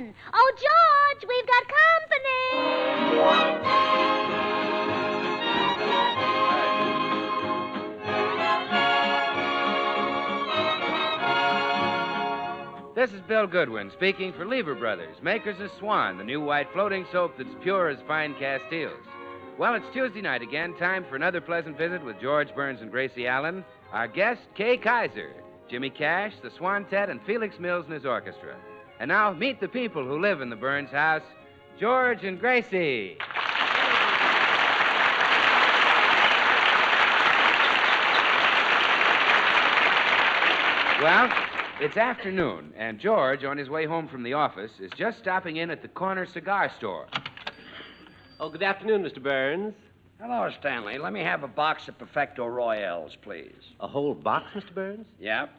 in. Oh, George, we've got company. This is Bill Goodwin speaking for Lever Brothers, makers of Swan, the new white floating soap that's pure as fine Castiles. Well, it's Tuesday night again, time for another pleasant visit with George Burns and Gracie Allen, our guest, Kay Kaiser, Jimmy Cash, the Swantet, and Felix Mills and his orchestra. And now, meet the people who live in the Burns house, George and Gracie. Well, it's afternoon, and George, on his way home from the office, is just stopping in at the corner cigar store. Oh, good afternoon, Mr. Burns. Hello, Stanley. Let me have a box of Perfecto Royales, please. A whole box, Mr. Burns? Yep.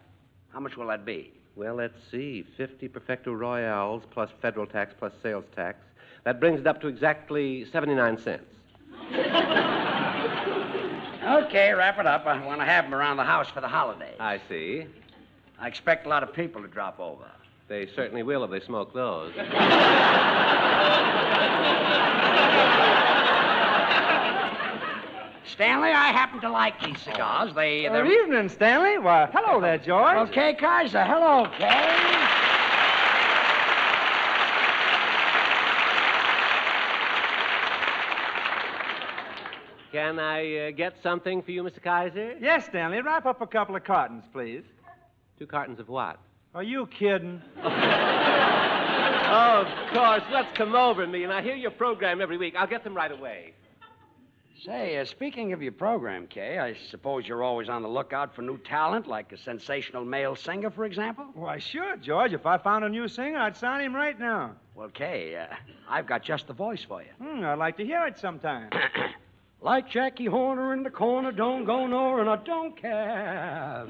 How much will that be? Well, let's see. 50 Perfecto Royales plus federal tax plus sales tax. That brings it up to exactly 79 cents. Okay, wrap it up. I want to have them around the house for the holidays. I see. I expect a lot of people to drop over. They certainly will if they smoke those. Stanley, I happen to like these cigars. They're... Good evening, Stanley. Why, hello there, George. Okay, Kaiser. Hello, Kay. Can I get something for you, Mr. Kaiser? Yes, Stanley. Wrap up a couple of cartons, please. 2 cartons of what? Are you kidding? Oh, of course. Let's come over me, and I hear your program every week. I'll get them right away. Say, speaking of your program, Kay, I suppose you're always on the lookout for new talent, like a sensational male singer, for example? Why, sure, George. If I found a new singer, I'd sign him right now. Well, Kay, I've got just the voice for you. I'd like to hear it sometime. Like Jackie Horner in the corner, don't go nowhere, and I don't care.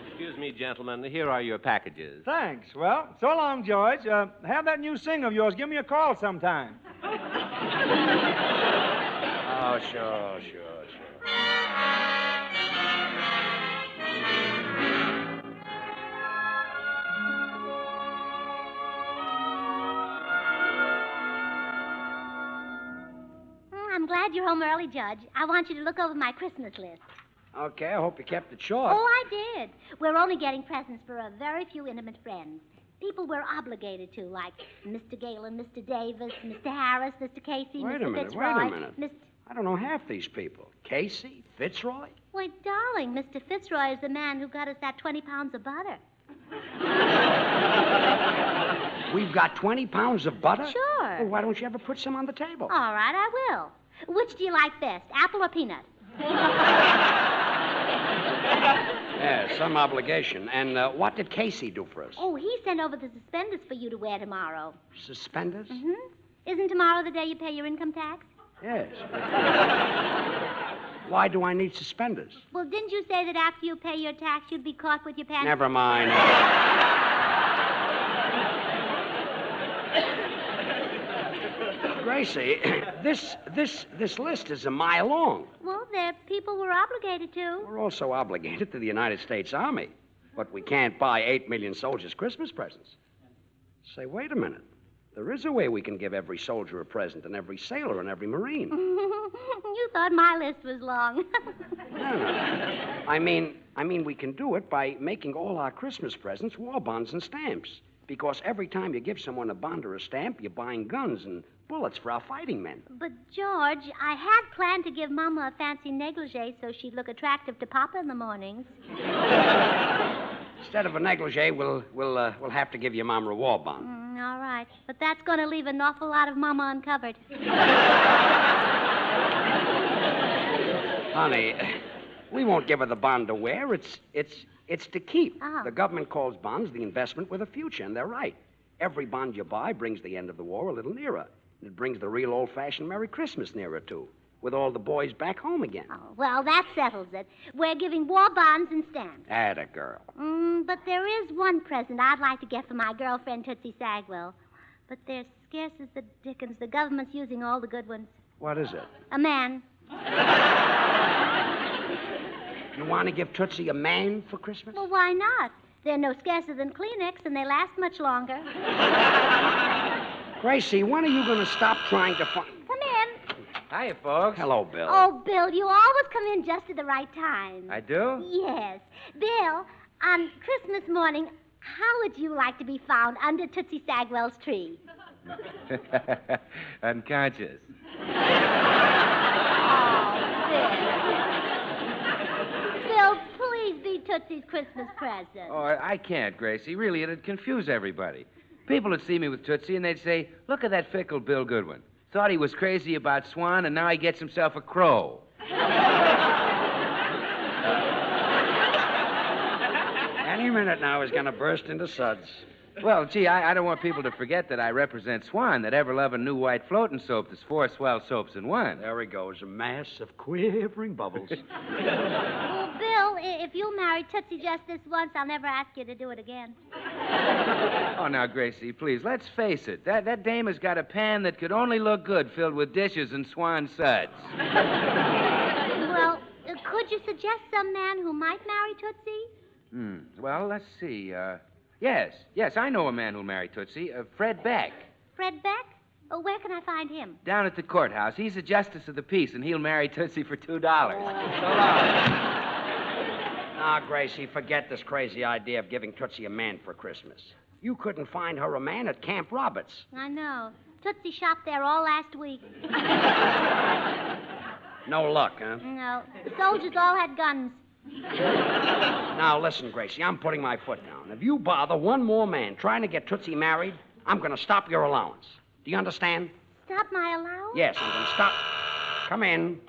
Excuse me, gentlemen. Here are your packages. Thanks. Well, so long, George. Have that new singer of yours give me a call sometime. Oh, sure. I'm glad you're home early, Judge. I want you to look over my Christmas list. Okay, I hope you kept it short. Oh, I did. We're only getting presents for a very few intimate friends. People we're obligated to, like Mr. Galen, Mr. Davis, Mr. Harris, Mr. Casey, Mr. Fitzroy. Wait a minute. I don't know half these people. Casey? Fitzroy? Why, darling, Mr. Fitzroy is the man who got us that 20 pounds of butter. We've got 20 pounds of butter? Sure. Well, why don't you ever put some on the table? All right, I will. Which do you like best, apple or peanut? Yeah, some obligation. And what did Casey do for us? Oh, he sent over the suspenders for you to wear tomorrow. Suspenders? Mm-hmm. Isn't tomorrow the day you pay your income tax? Yes. Why do I need suspenders? Well, didn't you say that after you pay your tax, you'd be caught with your pants? Never mind. Gracie, this list is a mile long. Well, they're people we're obligated to. We're also obligated to the United States Army, but we can't buy 8 million soldiers Christmas presents. Say, wait a minute. There is a way we can give every soldier a present, and every sailor and every Marine. You thought my list was long. No. I mean, we can do it by making all our Christmas presents war bonds and stamps. Because every time you give someone a bond or a stamp, you're buying guns and bullets for our fighting men. But, George, I had planned to give Mama a fancy negligee so she'd look attractive to Papa in the mornings. Instead of a negligee, we'll have to give your Mama a war bond. All right. But that's going to leave an awful lot of Mama uncovered. Honey, we won't give her the bond to wear. It's to keep. Oh. The government calls bonds the investment with a future, and they're right. Every bond you buy brings the end of the war a little nearer. And it brings the real old-fashioned Merry Christmas nearer, too, with all the boys back home again. Oh, well, that settles it. We're giving war bonds and stamps. Atta girl. But there is one present I'd like to get for my girlfriend, Tootsie Sagwell. But they're scarce as the dickens. The government's using all the good ones. What is it? A man. You want to give Tootsie a man for Christmas? Well, why not? They're no scarcer than Kleenex, and they last much longer. Gracie, when are you going to stop trying to find... Come in. Hiya, folks. Hello, Bill. Oh, Bill, you always come in just at the right time. I do? Yes. Bill, on Christmas morning, how would you like to be found under Tootsie Sagwell's tree? Unconscious. Bill, please be Tootsie's Christmas present. Oh, I can't, Gracie. Really, it'd confuse everybody. People would see me with Tootsie, and they'd say, look at that fickle Bill Goodwin. Thought he was crazy about Swan, and now he gets himself a crow. Any minute now he's going to burst into suds. Well, gee, I don't want people to forget that I represent Swan, that ever-loving new white floating soap that's 4 swell soaps in one. There he goes, a mass of quivering bubbles. Well, Bill, if you'll marry Tootsie just this once, I'll never ask you to do it again. Oh, now, Gracie, please, let's face it. That dame has got a pan that could only look good filled with dishes and Swan suds. Well, could you suggest some man who might marry Tootsie? Well, let's see. Yes, I know a man who'll marry Tootsie. Fred Beck. Fred Beck? Oh, where can I find him? Down at the courthouse. He's a justice of the peace, and he'll marry Tootsie for $2. So long. Now, Gracie, forget this crazy idea of giving Tootsie a man for Christmas. You couldn't find her a man at Camp Roberts. I know. Tootsie shopped there all last week. No luck, huh? No. The soldiers all had guns. Now, listen, Gracie, I'm putting my foot down. If you bother one more man trying to get Tootsie married, I'm going to stop your allowance. Do you understand? Stop my allowance? Yes, I'm going to stop. Come in.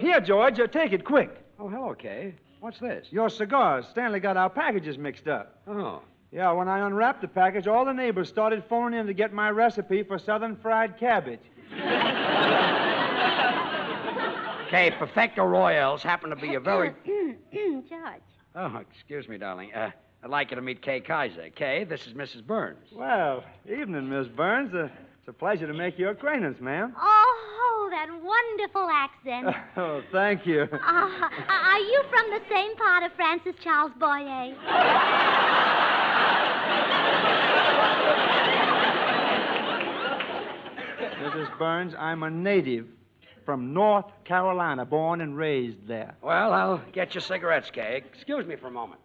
Here, George, take it quick. Oh, hello, Kay. What's this? Your cigars. Stanley got our packages mixed up. Oh. Yeah, when I unwrapped the package, all the neighbors started phoning in to get my recipe for southern fried cabbage. Kay, Perfecto Royales happen to be a very... George. Oh, excuse me, darling. I'd like you to meet Kay Kaiser. Kay, this is Mrs. Burns. Well, evening, Miss Burns. It's a pleasure to make your acquaintance, ma'am. Oh, that wonderful accent. Oh, thank you. Are you from the same part of Francis Charles Boyer? Mrs. Burns, I'm a native from North Carolina, born and raised there. Well, I'll get you cigarettes, Kay. Excuse me for a moment.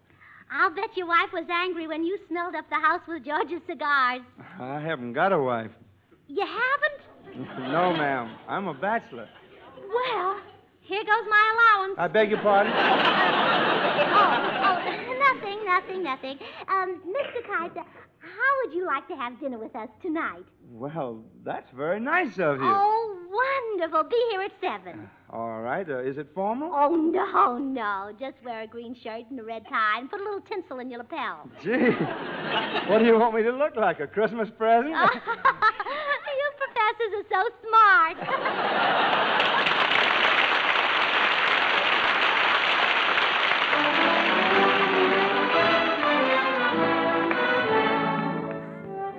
I'll bet your wife was angry when you smelled up the house with George's cigars. I haven't got a wife. You haven't? No, ma'am. I'm a bachelor. Well, here goes my allowance. I beg your pardon? Nothing. Mr. Kaiser, how would you like to have dinner with us tonight? Well, that's very nice of you. Oh, wonderful. Be here at 7. All right. Is it formal? Oh, no. Just wear a green shirt and a red tie and put a little tinsel in your lapel. Gee, what do you want me to look like, a Christmas present? You professors are so smart.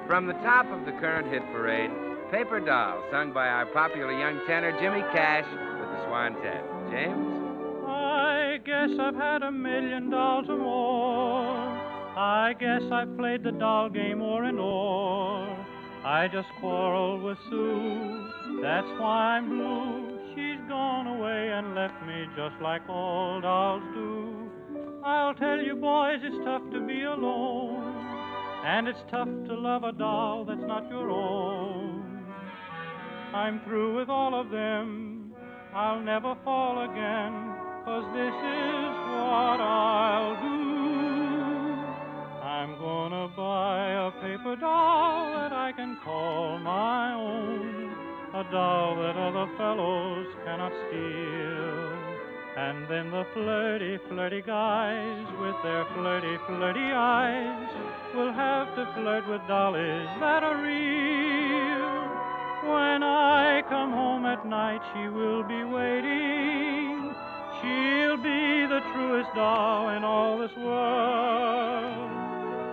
From the top of the current hit parade, Paper Doll, sung by our popular young tenor Jimmy Cash with the Swantet. James? I guess I've had $1 million or more. I guess I've played the doll game o'er and o'er. I just quarreled with Sue, that's why I'm blue. She's gone away and left me just like all dolls do. I'll tell you, boys, it's tough to be alone. And it's tough to love a doll that's not your own. I'm through with all of them. I'll never fall again, 'cause this is what I'll do. I'm gonna buy a paper doll that I can call my own, a doll that other fellows cannot steal. And then the flirty, flirty guys with their flirty, flirty eyes will have to flirt with dollies that are real. When I come home at night, she will be waiting. She'll be the truest doll in all this world.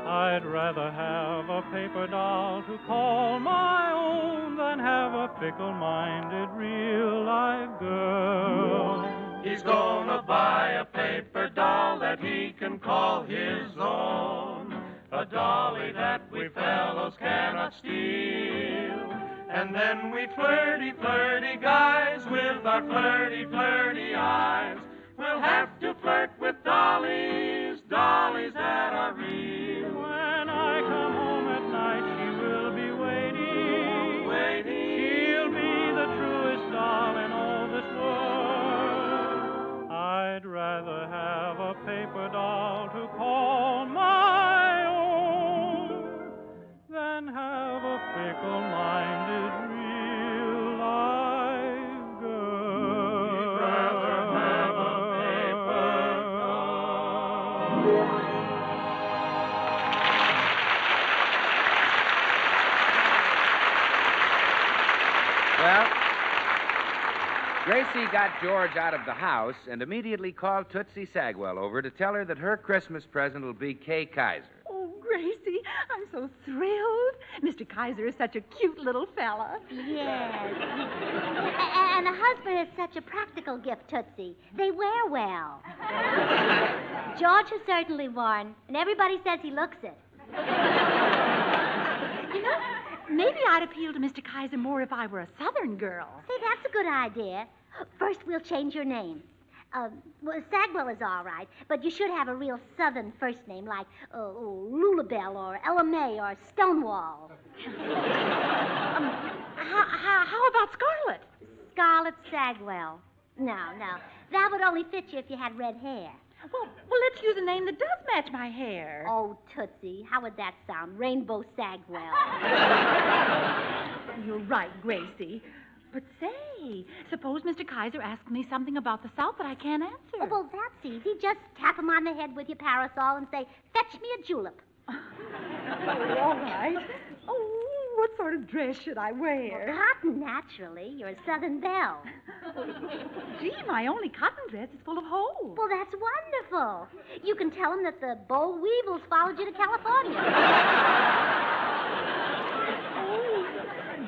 I'd rather have a paper doll to call my own than have a fickle-minded real-life girl. He's gonna buy a paper doll that he can call his own. dolly that we fellows cannot steal. And then we flirty, flirty guys with our flirty, flirty eyes. We'll have to flirt with dollies, dollies that are real. When I come home at night, she will be waiting. She'll be the truest doll in all this world. I'd rather have a paper doll to call my own than have a fickle-minded real-life girl. We'd rather have a paper doll. Well, Gracie got George out of the house and immediately called Tootsie Sagwell over to tell her that her Christmas present will be Kay Kaiser. Oh, Gracie, I'm so thrilled. Mr. Kaiser is such a cute little fella. Yes. And a husband is such a practical gift, Tootsie. They wear well. George has certainly worn, and everybody says he looks it. You know, maybe I'd appeal to Mr. Kaiser more if I were a Southern girl. Say, that's a good idea. First, we'll change your name. Well, Sagwell is all right, but you should have a real Southern first name like Lulabelle or Ella May or Stonewall. How about Scarlet? Scarlet Sagwell. No. That would only fit you if you had red hair. Well, let's use a name that does match my hair. Oh, Tootsie, how would that sound? Rainbow Sagwell. You're right, Gracie. But say, suppose Mr. Kaiser asks me something about the South that I can't answer. Oh, well, that's easy. Just tap him on the head with your parasol and say, fetch me a julep. Oh, all right. Oh, what sort of dress should I wear? Well, cotton, naturally. You're a Southern belle. Gee, my only cotton dress is full of holes. Well, that's wonderful. You can tell him that the boll weevils followed you to California.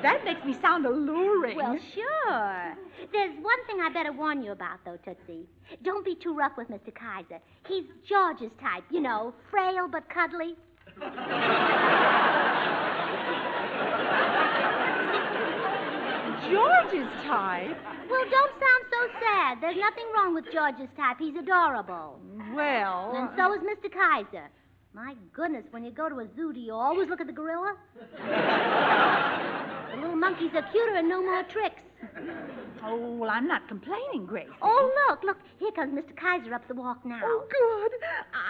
That makes me sound alluring. Well, sure. There's one thing I better warn you about, though, Tootsie. Don't be too rough with Mr. Kaiser. He's George's type, you know, frail but cuddly. George's type? Well, don't sound so sad. There's nothing wrong with George's type. He's adorable. Well... And so is Mr. Kaiser. My goodness, when you go to a zoo, do you always look at the gorilla? The little monkeys are cuter and no more tricks. Oh, well, I'm not complaining, Gracie. Oh, look. Here comes Mr. Kaiser up the walk now. Oh, good.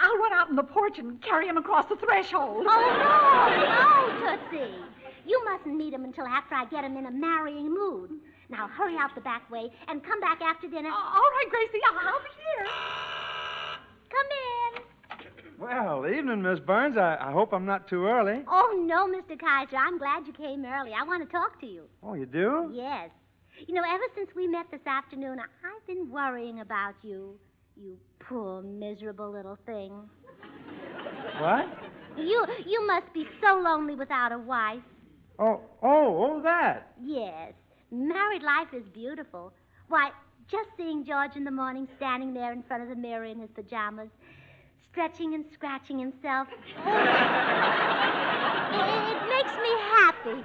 I'll run out on the porch and carry him across the threshold. Oh, no, Tootsie. You mustn't meet him until after I get him in a marrying mood. Now, hurry out the back way and come back after dinner. All right, Gracie, I'll be here. Come in. Well, evening, Miss Burns. I hope I'm not too early. Oh, no, Mr. Kaiser. I'm glad you came early. I want to talk to you. Oh, you do? Yes. You know, ever since we met this afternoon, I've been worrying about you. You poor, miserable little thing. What? You must be so lonely without a wife. Oh, that. Yes. Married life is beautiful. Why, just seeing George in the morning standing there in front of the mirror in his pajamas, stretching and scratching himself. It makes me happy.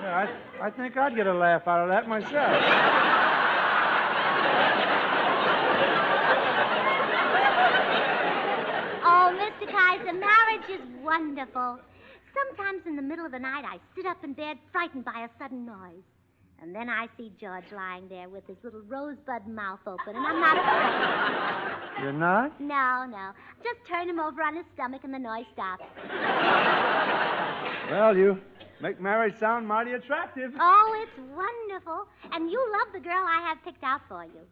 Yeah, I think I'd get a laugh out of that myself. Oh, Mr. Kaiser, marriage is wonderful. Sometimes in the middle of the night, I sit up in bed frightened by a sudden noise. And then I see George lying there with his little rosebud mouth open, and I'm not afraid. You're not? No. Just turn him over on his stomach and the noise stops. Well, you make marriage sound mighty attractive. Oh, it's wonderful. And you love the girl I have picked out for you.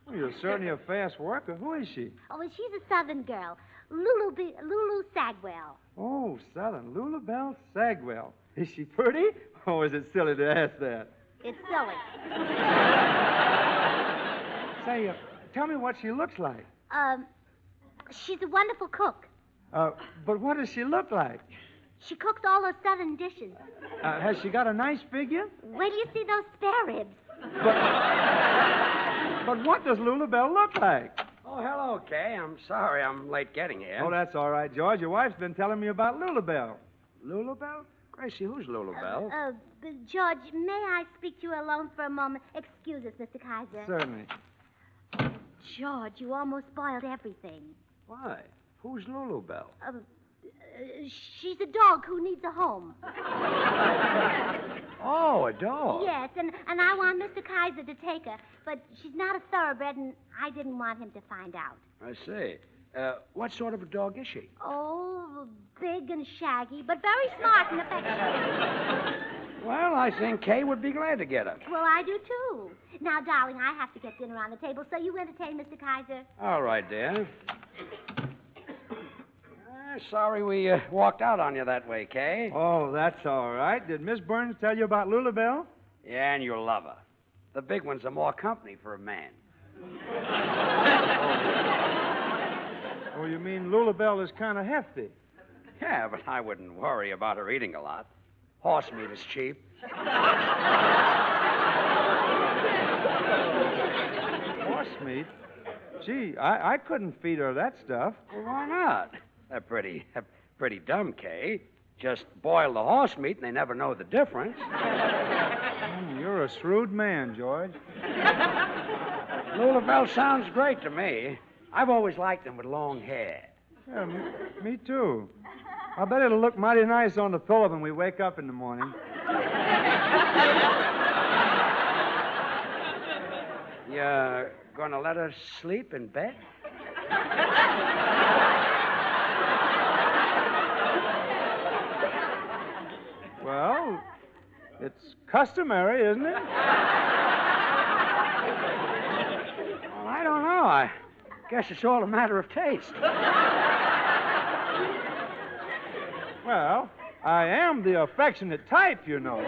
Well, you're certainly a fast worker. Who is she? Oh, well, she's a Southern girl. Lulu Sagwell. Oh, Southern. Lulabelle Sagwell. Is she pretty? Or is it silly to ask that? It's silly. Say, tell me what she looks like. She's a wonderful cook. But what does she look like? She cooks all those Southern dishes. Has she got a nice figure? Wait till you see those spare ribs. But what does Lulabelle look like? Oh, hello, Kay. I'm sorry I'm late getting here. Oh, that's all right, George. Your wife's been telling me about Lulabelle. Lulabelle? Gracie, who's Lulabelle? George, may I speak to you alone for a moment? Excuse us, Mr. Kaiser. Certainly. George, you almost spoiled everything. Why? Who's Lulabelle? She's a dog who needs a home. Oh, a dog. Yes, and I want Mr. Kaiser to take her, but she's not a thoroughbred, and I didn't want him to find out. I see. What sort of a dog is she? Oh, big and shaggy, but very smart and affectionate. Well, I think Kay would be glad to get her. Well, I do, too. Now, darling, I have to get dinner on the table, so you entertain Mr. Kaiser. All right, dear. Sorry we walked out on you that way, Kay. Oh, that's all right. Did Miss Burns tell you about Lulabelle? Yeah, and you'll love her. The big ones are more company for a man. Oh, you mean Lulabelle is kind of hefty? Yeah, but I wouldn't worry about her eating a lot. Horse meat is cheap. Horse meat? Gee, I couldn't feed her that stuff. Well, why not? They're pretty dumb, Kay. Just boil the horse meat and they never know the difference. You're a shrewd man, George. Lulabelle sounds great to me. I've always liked them with long hair. Yeah, me too. I bet it'll look mighty nice on the pillow when we wake up in the morning. You're gonna let her sleep in bed? Well, it's customary, isn't it? Well, I don't know. I guess it's all a matter of taste. Well, I am the affectionate type, you know.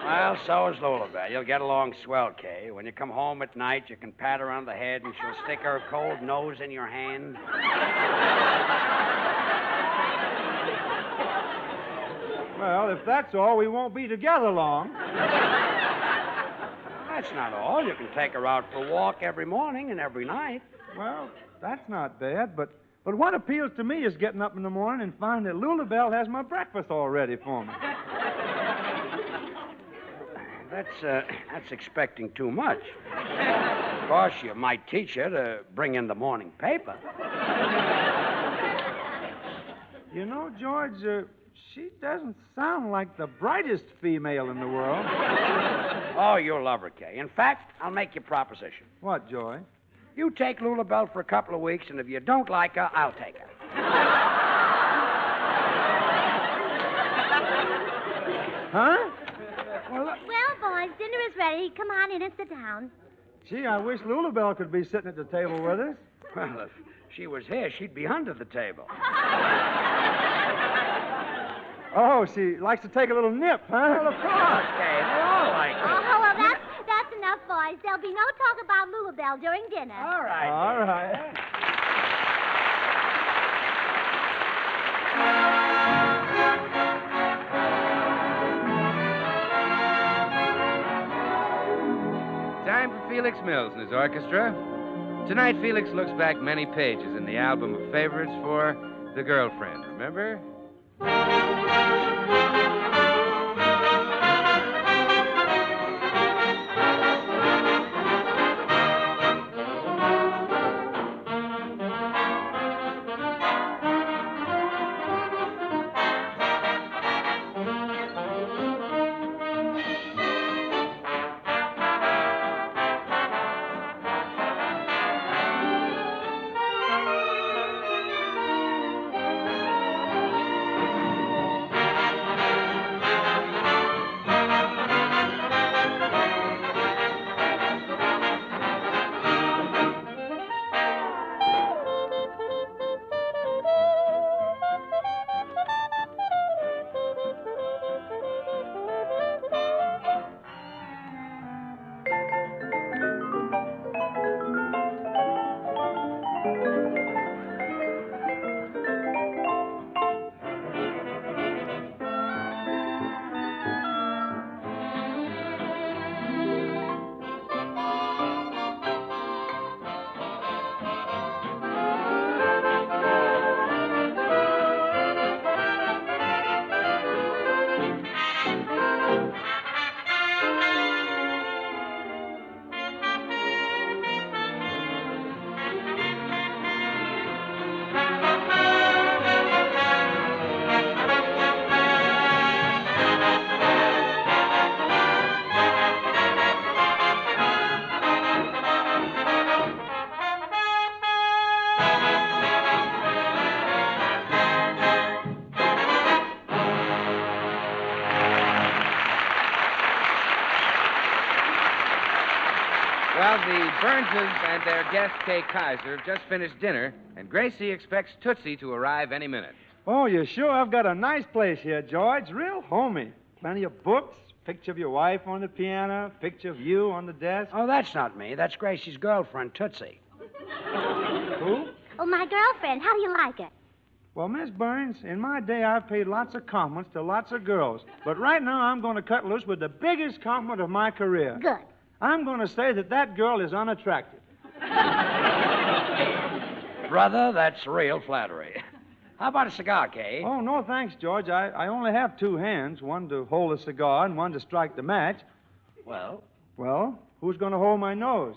Well, so is Lulabelle. You'll get along swell, Kay. When you come home at night, you can pat her on the head and she'll stick her cold nose in your hand. Well, if that's all, we won't be together long. That's not all. You can take her out for a walk every morning and every night. Well, that's not bad, but what appeals to me is getting up in the morning and finding that Lulabelle has my breakfast all ready for me. That's expecting too much. Of course, you might teach her to bring in the morning paper. You know, George, she doesn't sound like the brightest female in the world. Oh, you'll love her, Kay. In fact, I'll make you a proposition. What, Joy? You take Lulabelle for a couple of weeks, and if you don't like her, I'll take her. Huh? Well, boys, dinner is ready. Come on in and sit down. Gee, I wish Lulabelle could be sitting at the table with us. Well, if she was here, she'd be under the table. Oh, she likes to take a little nip, huh? Well, of course, Kay. They all like it. Oh, well, that's enough, boys. There'll be no talk about Lulabelle during dinner. All right. All right. Time for Felix Mills and his orchestra. Tonight, Felix looks back many pages in the album of favorites for The Girlfriend. Remember? the Burnses and their guest, Kay Kaiser, have just finished dinner, and Gracie expects Tootsie to arrive any minute. Oh, you sure? I've got a nice place here, George. Real homey. Plenty of books, picture of your wife on the piano, picture of you on the desk. Oh, that's not me. That's Gracie's girlfriend, Tootsie. Who? Oh, my girlfriend. How do you like it? Well, Miss Burns, in my day, I've paid lots of compliments to lots of girls. But right now, I'm going to cut loose with the biggest compliment of my career. Good. I'm going to say that girl is unattractive. Brother, that's real flattery. How about a cigar, Kay? Oh, no, thanks, George. I only have two hands, one to hold a cigar and one to strike the match. Well? Well, who's going to hold my nose?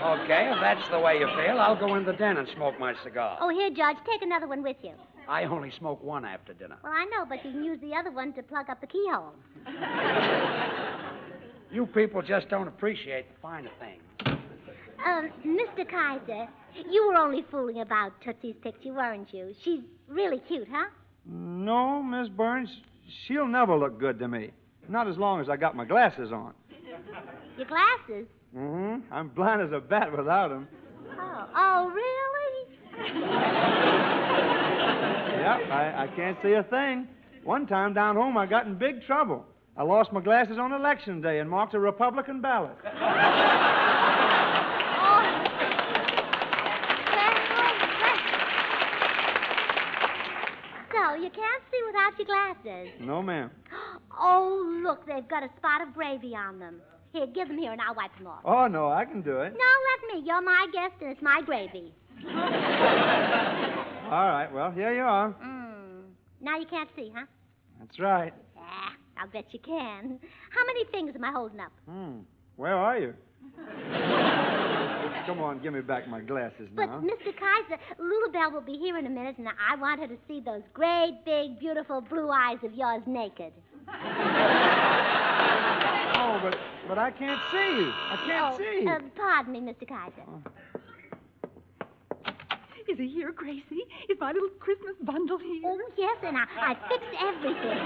Okay, if that's the way you feel, I'll go in the den and smoke my cigar. Oh, here, George, take another one with you. I only smoke one after dinner. Well, I know, but you can use the other one to plug up the keyhole. You people just don't appreciate the finer things. Mr. Kaiser, you were only fooling about Tootsie's picture, weren't you? She's really cute, huh? No, Miss Burns, she'll never look good to me. Not as long as I got my glasses on. Your glasses? Mm-hmm. I'm blind as a bat without them. Oh, really? Yep, I can't see a thing. One time down home, I got in big trouble. I lost my glasses on Election Day and marked a Republican ballot. So, you can't see without your glasses? No, ma'am. Oh, look, they've got a spot of gravy on them. Here, give them here and I'll wipe them off. Oh, no, I can do it. No, let me. You're my guest and it's my gravy. All right, well, here you are. Now you can't see, huh? That's right. Yeah, I'll bet you can. How many fingers am I holding up? Where are you? Come on, give me back my glasses But, now. Mr. Kaiser, Lulabelle will be here in a minute, and I want her to see those great, big, beautiful blue eyes of yours naked. Oh, but I can't see. I can't see. Pardon me, Mr. Kaiser. Is he here, Gracie? Is my little Christmas bundle here? Oh, yes, and I fixed everything.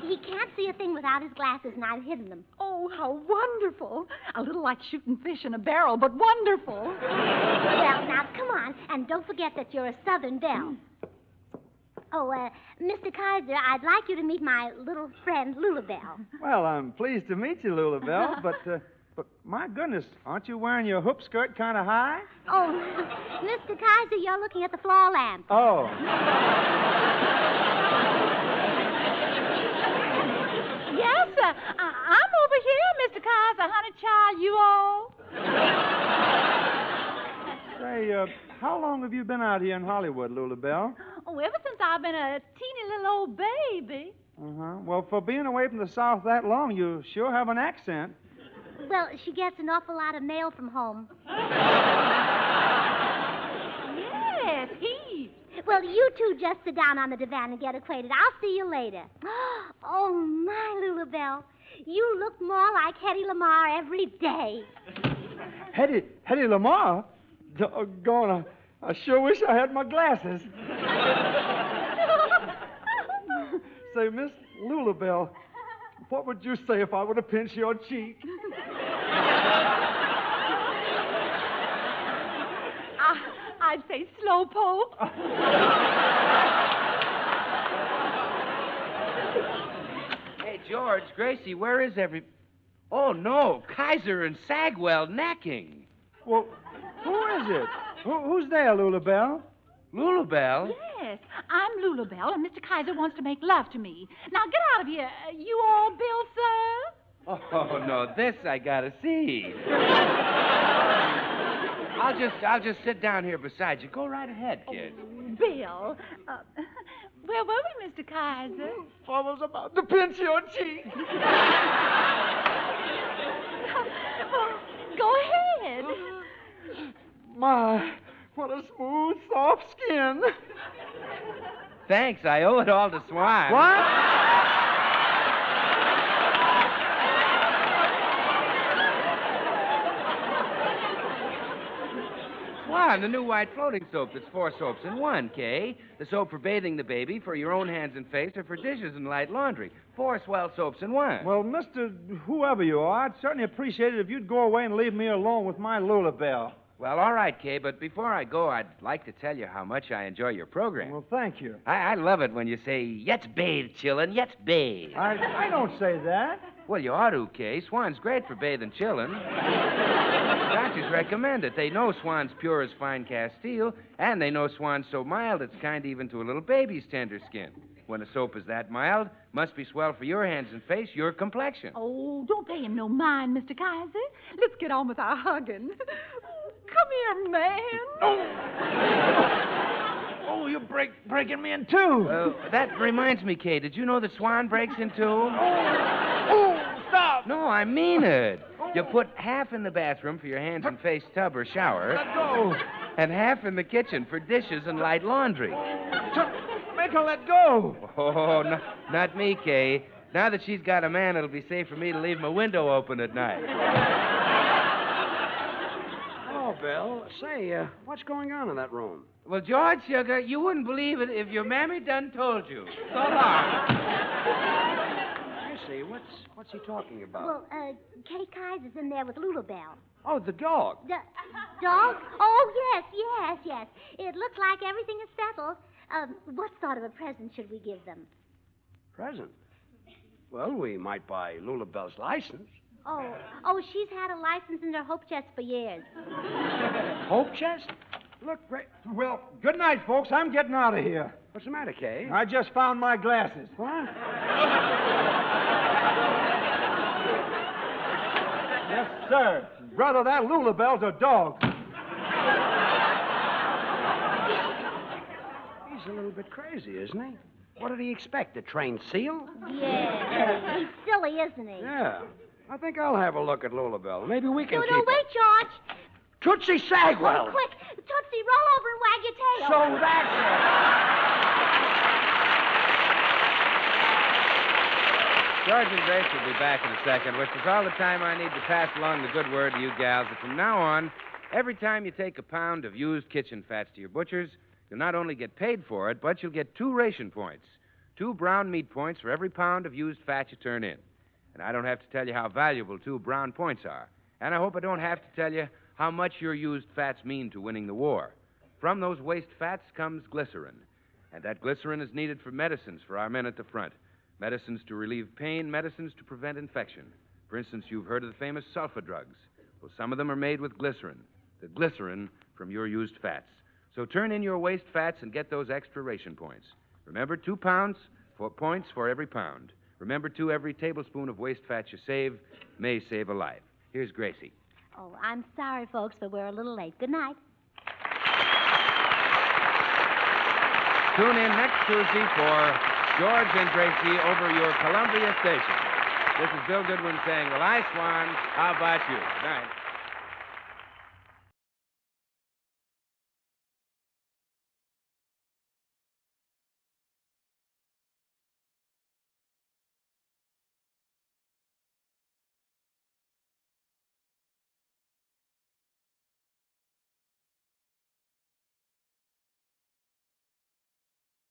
He can't see a thing without his glasses, and I've hidden them. Oh, how wonderful. A little like shooting fish in a barrel, but wonderful. Well, now, come on, and don't forget that you're a Southern belle. Oh, Mr. Kaiser, I'd like you to meet my little friend, Lulabelle. Well, I'm pleased to meet you, Lulabelle, but my goodness, aren't you wearing your hoop skirt kind of high? Oh, Mr. Kaiser, you're looking at the floor lamp. Oh. Yes, I'm over here, Mr. Kaiser, honey child, you all. Say, how long have you been out here in Hollywood, Lulabelle? Oh, ever since I've been a teeny little old baby. Uh-huh. Well, for being away from the South that long, you sure have an accent. Well, she gets an awful lot of mail from home. Yes, heaps. Well, you two just sit down on the divan and get acquainted. I'll see you later. Oh, my Lulabelle. You look more like Hedy Lamarr every day. Hedy Lamarr? Doggone, I sure wish I had my glasses. Say, Miss Lulabelle, what would you say if I were to pinch your cheek? I'd say slowpoke. Hey, George, Gracie, where is every... Oh, no, Kaiser and Sagwell necking. Well, who is it? Who's there, Lulabelle? Lulabelle? Yes, I'm Lulabelle, and Mr. Kaiser wants to make love to me. Now, get out of here. You all bill, sir? Oh, no, this I gotta see. I'll just sit down here beside you. Go right ahead, kid. Bill. Where were we, Mr. Kaiser? I was about to pinch your cheek. Go ahead. My, what a smooth, soft skin. Thanks, I owe it all to Swan. What? Swan, the new white floating soap that's 4 soaps in one, Kay. The soap for bathing the baby, for your own hands and face, or for dishes and light laundry. 4 swell soaps in one. Well, Mr. Whoever you are, I'd certainly appreciate it if you'd go away and leave me alone with my Lulabelle. Well, all right, Kay, but before I go, I'd like to tell you how much I enjoy your program. Well, thank you. I love it when you say, "Yet bathe, chillin', yet bathe." I don't say that. Well, you ought to, Kay. Swan's great for bathing chillin'. Doctors recommend it. They know Swan's pure as fine cast steel, and they know Swan's so mild it's kind even to a little baby's tender skin. When a soap is that mild, must be swell for your hands and face, your complexion. Oh, don't pay him no mind, Mr. Kaiser. Let's get on with our hugging. Come here, man. Oh, you're breaking me in two. That reminds me, Kay. Did you know that Swan breaks in two? Oh, stop. No, I mean it. You put half in the bathroom for your hands and face tub or shower. Let go. And half in the kitchen for dishes and light laundry. Make her let go. Oh, no, not me, Kay. Now that she's got a man, it'll be safe for me to leave my window open at night. Hello, Bill. Say, what's going on in that room? Well, George, sugar, you wouldn't believe it if your mammy done told you. So long. Missy, what's he talking about? Well, Kay Kaiser's in there with Lulabelle. Oh, the dog. The dog? Oh, yes. It looks like everything is settled. What sort of a present should we give them? Present? Well, we might buy Lulabelle's license. Oh, she's had a license in her hope chest for years. Hope chest? Look, Well, good night, folks. I'm getting out of here. what's the matter, Kay? I just found my glasses. What? Yes, sir. Brother, that Lulabelle's a dog. He's a little bit crazy, isn't he? What did he expect, a trained seal? Yeah. He's silly, isn't he? Yeah. I think I'll have a look at Lulabelle. Maybe we can No, keep her. wait, George. Tootsie Sagwell! Oh, quick. Tootsie, roll over and wag your tail. So that's George and Grace will be back in a second, which is all the time I need to pass along the good word to you gals that from now on, every time you take a pound of used kitchen fats to your butcher's, you'll not only get paid for it, but you'll get 2 ration points. 2 brown meat points for every pound of used fat you turn in. And I don't have to tell you how valuable 2 brown points are. And I hope I don't have to tell you how much your used fats mean to winning the war. From those waste fats comes glycerin. And that glycerin is needed for medicines for our men at the front. Medicines to relieve pain, medicines to prevent infection. For instance, you've heard of the famous sulfa drugs. Well, some of them are made with glycerin. The glycerin from your used fats. So turn in your waste fats and get those extra ration points. Remember, 2 pounds, 4 points for every pound. Remember, too, every tablespoon of waste fat you save may save a life. Here's Gracie. Oh, I'm sorry, folks, but we're a little late. Good night. Tune in next Tuesday for George and Gracie over your Columbia station. This is Bill Goodwin saying, well, I, Swan, how about you? Good night.